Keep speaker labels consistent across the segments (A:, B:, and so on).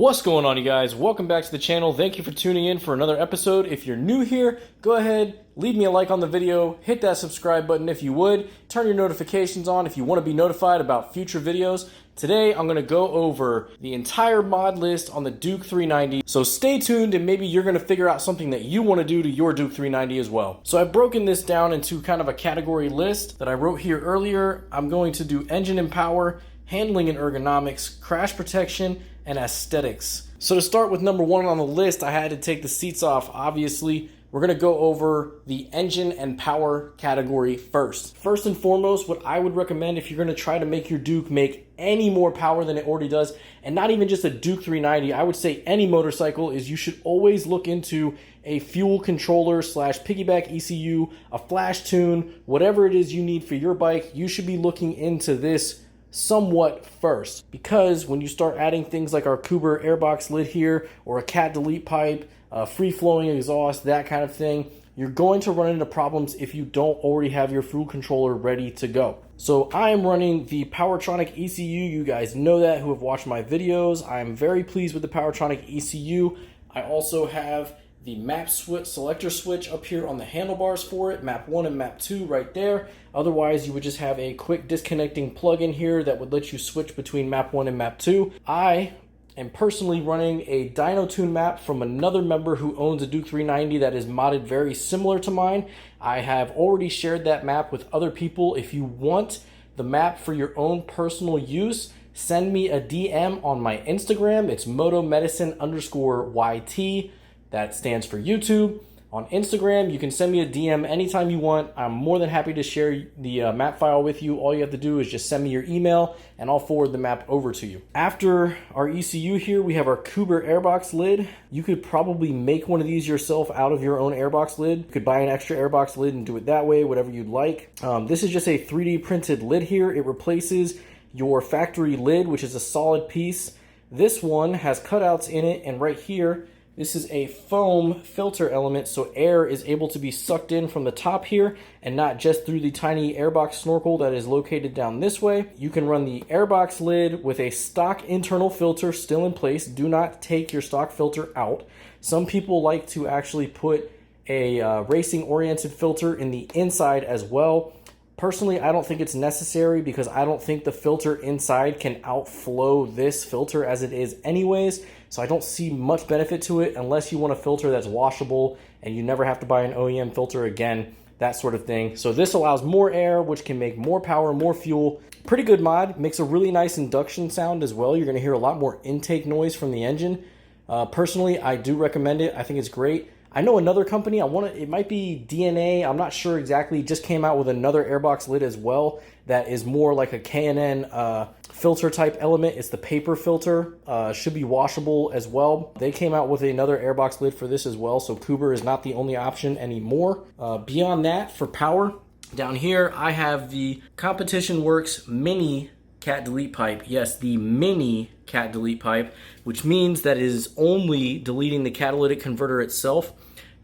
A: What's going on, you guys? Welcome back to the channel. Thank you for tuning in for another episode. If you're new here, go ahead, leave me a like on the video, hit that subscribe button if you would, turn your notifications on if you want to be notified about future videos. Today, I'm going to go over the entire mod list on the Duke 390. So stay tuned and maybe you're going to figure out something that you want to do to your Duke 390 as well. So I've broken this down into kind of a category list that I wrote here earlier. I'm going to do engine and power, handling and ergonomics, crash protection, and aesthetics. So to start with number one on the list, I had to take the seats off, obviously. We're gonna go over the engine and power category first. First and foremost, what I would recommend if you're gonna try to make your Duke make any more power than it already does, and not even just a Duke 390, I would say any motorcycle, is you should always look into a fuel controller slash piggyback ECU, a flash tune, whatever it is you need for your bike, you should be looking into this somewhat first, because when you start adding things like our Coober airbox lid here, or a cat delete pipe, free-flowing exhaust, that kind of thing, you're going to run into problems if you don't already have your fuel controller ready to go. So I am running the Powertronic ECU. You guys know that who have watched my videos. I'm very pleased with the Powertronic ECU. I also have the map switch selector switch up here on the handlebars for it, map 1 and map 2 right there. Otherwise, you would just have a quick disconnecting plug in here that would let you switch between map 1 and map 2. I am personally running a dyno tune map from another member who owns a Duke 390 that is modded very similar to mine. I have already shared that map with other people. If you want the map for your own personal use, send me a DM on my Instagram. It's MotoMedicine_YT. That stands for YouTube. On Instagram, you can send me a DM anytime you want. I'm more than happy to share the map file with you. All you have to do is just send me your email and I'll forward the map over to you. After our ECU here, we have our Coober airbox lid. You could probably make one of these yourself out of your own airbox lid. You could buy an extra airbox lid and do it that way, whatever you'd like. This is just a 3D printed lid here. It replaces your factory lid, which is a solid piece. This one has cutouts in it, and right here, this is a foam filter element, so air is able to be sucked in from the top here and not just through the tiny airbox snorkel that is located down this way. You can run the airbox lid with a stock internal filter still in place. Do not take your stock filter out. Some people like to actually put a racing-oriented filter in the inside as well. Personally, I don't think it's necessary because I don't think the filter inside can outflow this filter as it is anyways. So I don't see much benefit to it unless you want a filter that's washable and you never have to buy an OEM filter again, that sort of thing. So this allows more air, which can make more power, more fuel. Pretty good mod. Makes a really nice induction sound as well. You're going to hear a lot more intake noise from the engine. Personally, I do recommend it. I think it's great. I know another company, it might be DNA, I'm not sure exactly, just came out with another airbox lid as well that is more like a K&N filter type element. It's the paper filter, should be washable as well. They came out with another airbox lid for this as well, so Coober is not the only option anymore. Beyond that, for power, down here I have the Competition Works Mini cat delete pipe. Yes, the mini cat delete pipe, which means that it is only deleting the catalytic converter itself.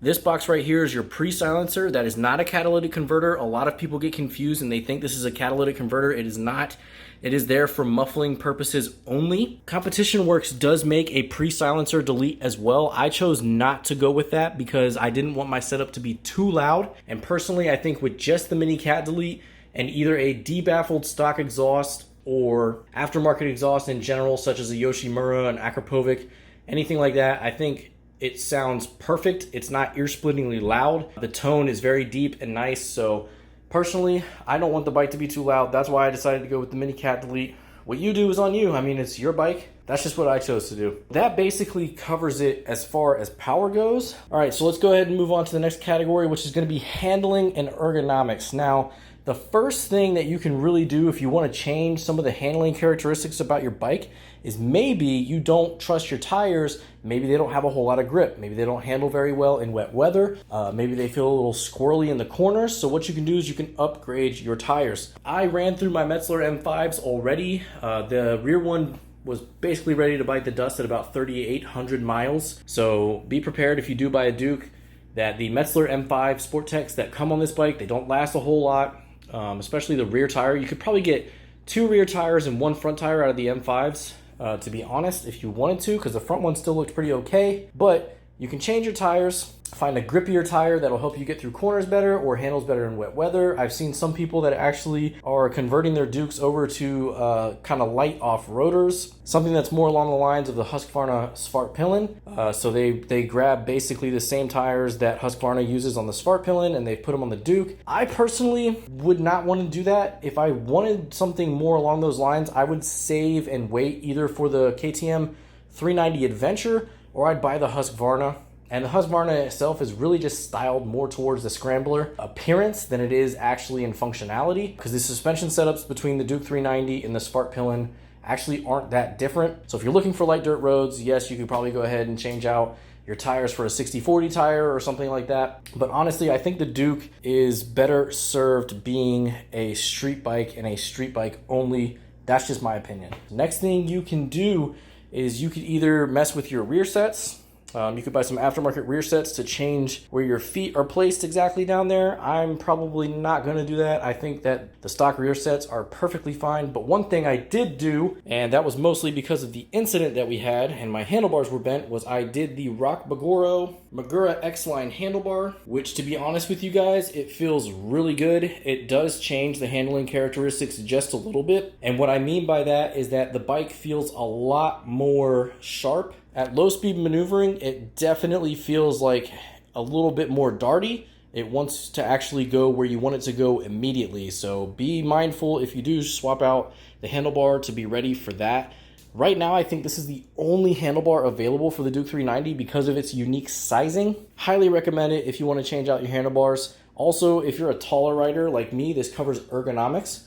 A: This box right here is your pre-silencer. That is not a catalytic converter. A lot of people get confused and they think this is a catalytic converter. It is not. It is there for muffling purposes only. Competition Works does make a pre-silencer delete as well. I chose not to go with that because I didn't want my setup to be too loud. And personally, I think with just the mini cat delete and either a debaffled stock exhaust or aftermarket exhaust in general, such as a Yoshimura, an Akrapovic, anything like that, I think it sounds perfect. It's not ear-splittingly loud. The tone is very deep and nice, so personally, I don't want the bike to be too loud. That's why I decided to go with the mini cat delete. What you do is on you. I mean, it's your bike. That's just what I chose to do. That basically covers it as far as power goes. All right, so let's go ahead and move on to the next category, which is going to be handling and ergonomics. Now, the first thing that you can really do if you want to change some of the handling characteristics about your bike is maybe you don't trust your tires. Maybe they don't have a whole lot of grip. Maybe they don't handle very well in wet weather. Maybe they feel a little squirrely in the corners. So what you can do is you can upgrade your tires. I ran through my Metzeler M5s already. The rear one was basically ready to bite the dust at about 3,800 miles. So be prepared if you do buy a Duke that the Metzeler M5 Sport Techs that come on this bike, they don't last a whole lot. Especially the rear tire. You could probably get 2 rear tires and 1 front tire out of the M5s, to be honest, if you wanted to, because the front one still looked pretty okay. But you can change your tires, find a grippier tire that'll help you get through corners better or handles better in wet weather. I've seen some people that actually are converting their Dukes over to kind of light off-roaders, something that's more along the lines of the Husqvarna Svartpillen. So they grab basically the same tires that Husqvarna uses on the Svartpillen and they put them on the Duke. I personally would not want to do that. If I wanted something more along those lines, I would save and wait either for the KTM 390 Adventure or I'd buy the Husqvarna. And the Husqvarna itself is really just styled more towards the scrambler appearance than it is actually in functionality, because the suspension setups between the Duke 390 and the Svartpillen actually aren't that different. So if you're looking for light dirt roads, yes, you could probably go ahead and change out your tires for a 60/40 tire or something like that. But honestly, I think the Duke is better served being a street bike and a street bike only. That's just my opinion. Next thing you can do is you could either mess with your rear sets. You could buy some aftermarket rear sets to change where your feet are placed exactly down there. I'm probably not going to do that. I think that the stock rear sets are perfectly fine. But one thing I did do, and that was mostly because of the incident that we had and my handlebars were bent, was I did the Rok Bagaros X-Line handlebar, which, to be honest with you guys, it feels really good. It does change the handling characteristics just a little bit. And what I mean by that is that the bike feels a lot more sharp. At low speed maneuvering, it definitely feels like a little bit more darty. It wants to actually go where you want it to go immediately. So be mindful if you do swap out the handlebar to be ready for that. Right now, I think this is the only handlebar available for the Duke 390 because of its unique sizing. Highly recommend it if you want to change out your handlebars. Also, if you're a taller rider like me, this covers ergonomics.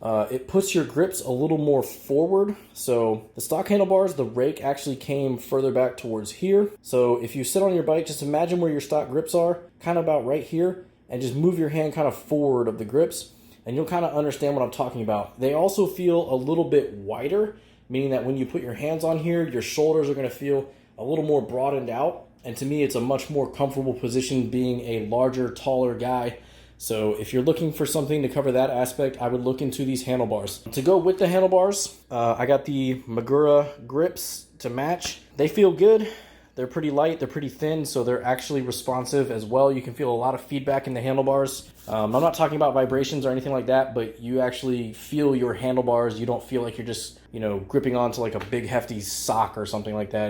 A: It puts your grips a little more forward. So the stock handlebars, the rake actually came further back towards here. So if you sit on your bike, just imagine where your stock grips are, kind of about right here, and just move your hand kind of forward of the grips, and you'll kind of understand what I'm talking about. They also feel a little bit wider, meaning that when you put your hands on here, your shoulders are going to feel a little more broadened out. And to me, it's a much more comfortable position being a larger, taller guy. So if you're looking for something to cover that aspect, I would look into these handlebars. To go with the handlebars, I got the Magura grips to match. They feel good. They're pretty light, they're pretty thin, so they're actually responsive as well. You can feel a lot of feedback in the handlebars. I'm not talking about vibrations or anything like that, but you actually feel your handlebars. You don't feel like you're just, gripping onto like a big hefty sock or something like that.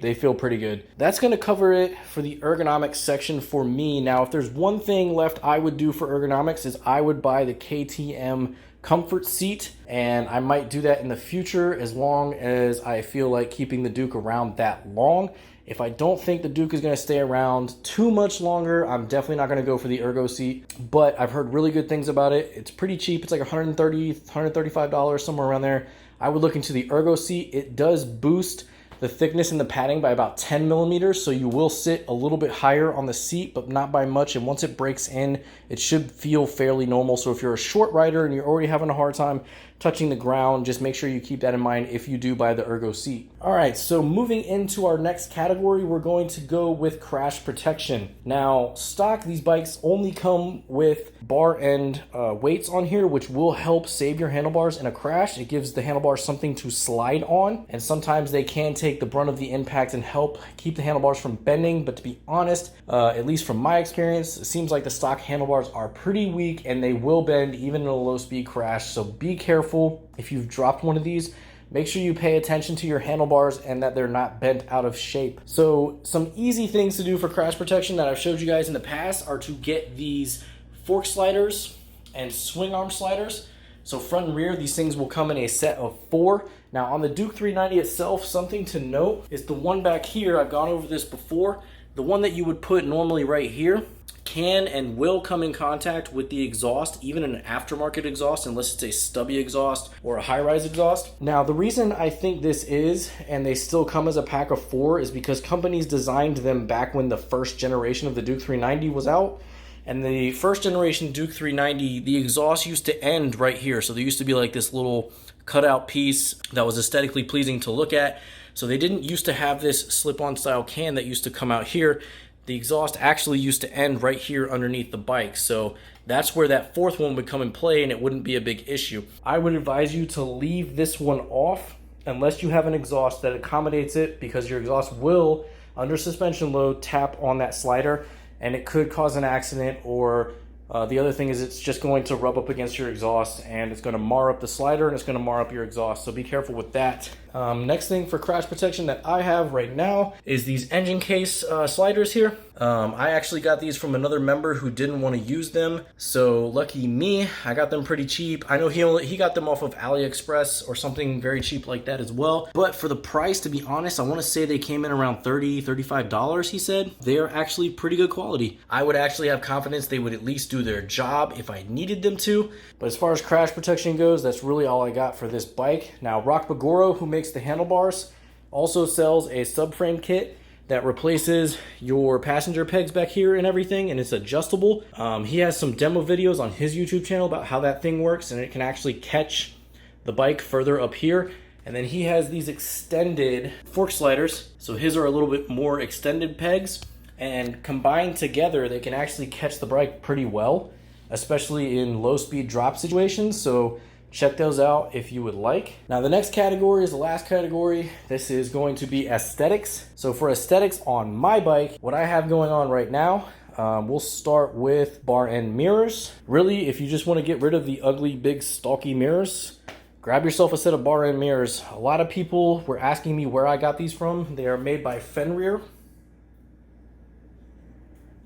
A: They feel pretty good. That's gonna cover it for the ergonomics section for me. Now, if there's one thing left I would do for ergonomics is I would buy the KTM comfort seat, and I might do that in the future as long as I feel like keeping the Duke around that long. If I don't think the Duke is going to stay around too much longer, I'm definitely not going to go for the ergo seat, but I've heard really good things about it. It's pretty cheap. It's like $130, $135, somewhere around there. I would look into the ergo seat. It does boost the thickness in the padding by about 10 millimeters, so you will sit a little bit higher on the seat, but not by much, and once it breaks in, it should feel fairly normal. So if you're a short rider and you're already having a hard time touching the ground, just make sure you keep that in mind if you do buy the ergo seat. All right, so moving into our next category, we're going to go with crash protection. Now, stock, these bikes only come with bar end weights on here, which will help save your handlebars in a crash. It gives the handlebars something to slide on, and sometimes they can take the brunt of the impact and help keep the handlebars from bending. But to be honest, at least from my experience, it seems like the stock handlebars are pretty weak and they will bend even in a low speed crash. So be careful if you've dropped one of these. Make sure you pay attention to your handlebars and that they're not bent out of shape. So some easy things to do for crash protection that I've showed you guys in the past are to get these fork sliders and swing arm sliders. So front and rear, these things will come in a set of 4. Now on the Duke 390 itself, something to note is the one back here, I've gone over this before, the one that you would put normally right here can and will come in contact with the exhaust, even an aftermarket exhaust, unless it's a stubby exhaust or a high-rise exhaust. Now, the reason I think this is, and they still come as a pack of 4, is because companies designed them back when the first generation of the Duke 390 was out. And the first generation Duke 390, the exhaust used to end right here. So there used to be like this little cutout piece that was aesthetically pleasing to look at. So they didn't used to have this slip-on style can that used to come out here. The exhaust actually used to end right here underneath the bike. So that's where that 4th one would come in play and it wouldn't be a big issue. I would advise you to leave this one off unless you have an exhaust that accommodates it, because your exhaust will, under suspension load, tap on that slider and it could cause an accident. Or the other thing is it's just going to rub up against your exhaust and it's going to mar up the slider and it's going to mar up your exhaust. So be careful with that. Next thing for crash protection that I have right now is these engine case sliders here. I actually got these from another member who didn't want to use them. So lucky me, I got them pretty cheap. I know he got them off of AliExpress or something very cheap like that as well. But for the price, to be honest, I want to say they came in around $30, $35, he said. They're actually pretty good quality. I would actually have confidence they would at least do their job if I needed them to. But as far as crash protection goes, that's really all I got for this bike. Now, Rok Bagaros, who makes the handlebars, also sells a subframe kit that replaces your passenger pegs back here and everything, and it's adjustable. He has some demo videos on his YouTube channel about how that thing works, and it can actually catch the bike further up here. And then he has these extended fork sliders, so his are a little bit more extended pegs, and combined together they can actually catch the bike pretty well, especially in low speed drop situations. So check those out if you would like. Now the next category is the last category. This is going to be aesthetics. So for aesthetics on my bike, what I have going on right now, we'll start with bar end mirrors. Really, if you just want to get rid of the ugly, big, stalky mirrors, grab yourself a set of bar end mirrors. A lot of people were asking me where I got these from. They are made by Fenrir.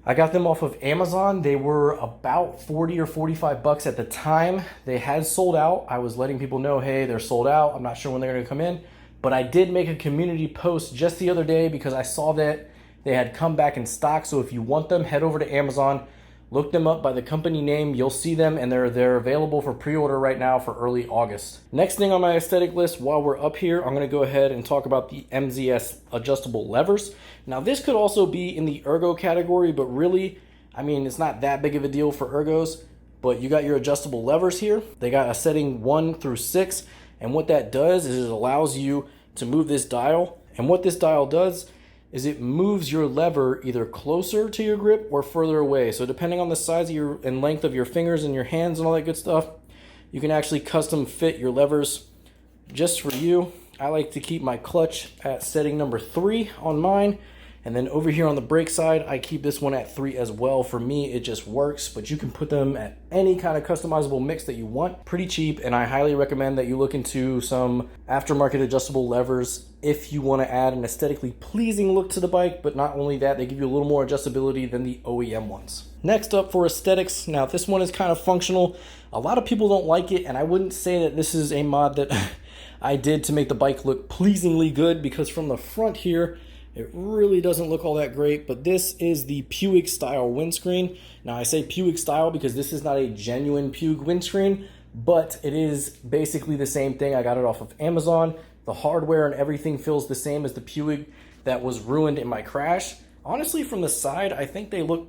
A: I got them off of Amazon. They were about 40 or 45 bucks at the time. They had sold out. I was letting people know, hey, they're sold out. I'm not sure when they're gonna come in. But I did make a community post just the other day because I saw that they had come back in stock. So if you want them, head over to Amazon, look them up by the company name. You'll see them, and they're available for pre-order right now for early August. Next thing on my aesthetic list, while we're up here, I'm gonna go ahead and talk about the MZS adjustable levers. Now this could also be in the ergo category, but really, I mean, it's not that big of a deal for ergos, but you got your adjustable levers here. They got a setting 1 through 6, and what that does is it allows you to move this dial, and what this dial does is it moves your lever either closer to your grip or further away. So depending on the size of your and length of your fingers and your hands and all that good stuff, you can actually custom fit your levers just for you. I like to keep my clutch at setting number 3 on mine. And then over here on the brake side, I keep this one at 3 as well. For me, it just works, but you can put them at any kind of customizable mix that you want. Pretty cheap, and I highly recommend that you look into some aftermarket adjustable levers if you want to add an aesthetically pleasing look to the bike. But not only that, they give you a little more adjustability than the OEM ones. Next up for aesthetics, now this one is kind of functional. A lot of people don't like it, and I wouldn't say that this is a mod that I did to make the bike look pleasingly good, because from the front here, it really doesn't look all that great. But this is the Puig style windscreen. Now I say Puig style because this is not a genuine Puig windscreen, but it is basically the same thing. I got it off of Amazon. The hardware and everything feels the same as the Puig that was ruined in my crash. Honestly, from the side, I think they look,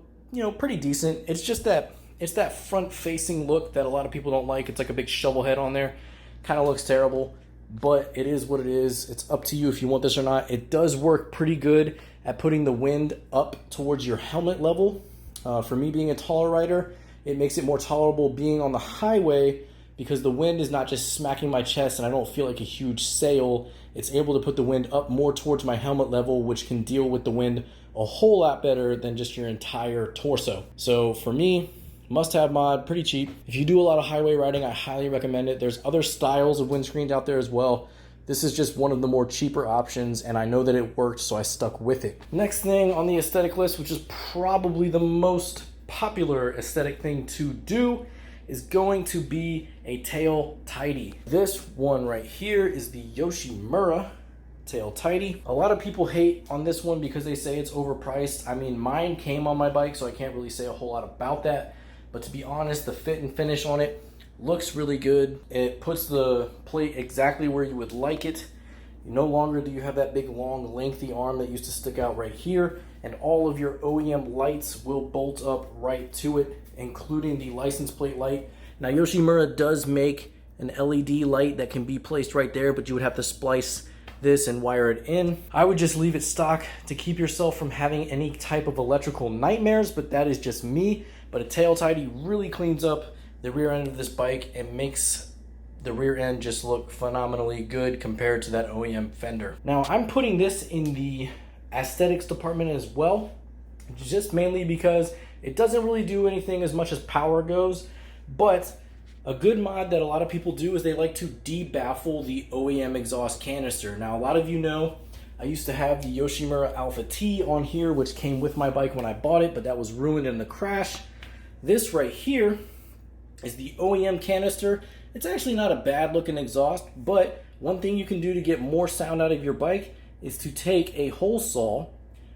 A: pretty decent. It's just that it's that front facing look that a lot of people don't like. It's like a big shovel head on there. Kind of looks terrible. But it is what it is. It's up to you if you want this or not. It does work pretty good at putting the wind up towards your helmet level. For me, being a taller rider, it makes it more tolerable being on the highway because the wind is not just smacking my chest and I don't feel like a huge sail. It's able to put the wind up more towards my helmet level, which can deal with the wind a whole lot better than just your entire torso. So for me, must-have mod, pretty cheap. If you do a lot of highway riding, I highly recommend it. There's other styles of windscreens out there as well. This is just one of the more cheaper options, and I know that it worked, so I stuck with it. Next thing on the aesthetic list, which is probably the most popular aesthetic thing to do, is going to be a tail tidy. This one right here is the Yoshimura tail tidy. A lot of people hate on this one because they say it's overpriced. I mean, mine came on my bike, so I can't really say a whole lot about that. But to be honest, the fit and finish on it looks really good. It puts the plate exactly where you would like it. No longer do you have that big, long, lengthy arm that used to stick out right here. And all of your OEM lights will bolt up right to it, including the license plate light. Now, Yoshimura does make an LED light that can be placed right there, but you would have to splice this and wire it in. I would just leave it stock to keep yourself from having any type of electrical nightmares, but that is just me. But a tail tidy really cleans up the rear end of this bike and makes the rear end just look phenomenally good compared to that OEM fender. Now I'm putting this in the aesthetics department as well, just mainly because it doesn't really do anything as much as power goes, but a good mod that a lot of people do is they like to debaffle the OEM exhaust canister. Now a lot of you know I used to have the Yoshimura Alpha T on here, which came with my bike when I bought it, but that was ruined in the crash. This right here is the OEM canister. It's actually not a bad looking exhaust, but one thing you can do to get more sound out of your bike is to take a hole saw,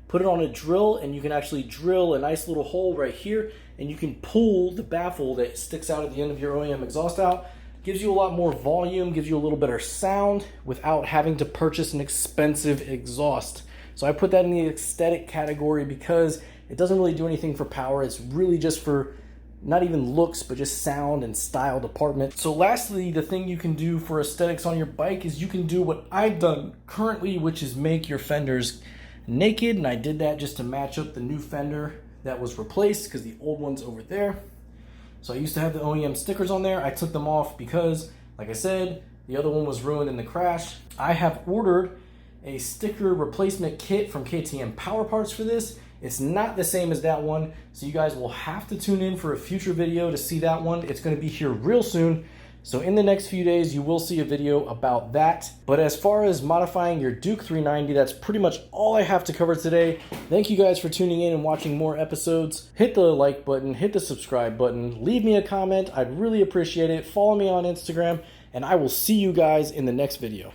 A: put it on a drill, and you can actually drill a nice little hole right here, and you can pull the baffle that sticks out at the end of your OEM exhaust out. Gives you a lot more volume, gives you a little better sound without having to purchase an expensive exhaust. So I put that in the aesthetic category because it doesn't really do anything for power. It's really just for not even looks, but just sound and style department. So lastly, the thing you can do for aesthetics on your bike is you can do what I've done currently, which is make your fenders naked. And I did that just to match up the new fender that was replaced because the old one's over there. So I used to have the OEM stickers on there. I took them off because, like I said, the other one was ruined in the crash. I have ordered a sticker replacement kit from KTM Power Parts for this. It's not the same as that one, so you guys will have to tune in for a future video to see that one. It's going to be here real soon. So in the next few days, you will see a video about that. But as far as modifying your Duke 390, that's pretty much all I have to cover today. Thank you guys for tuning in and watching more episodes. Hit the like button, hit the subscribe button, leave me a comment. I'd really appreciate it. Follow me on Instagram, and I will see you guys in the next video.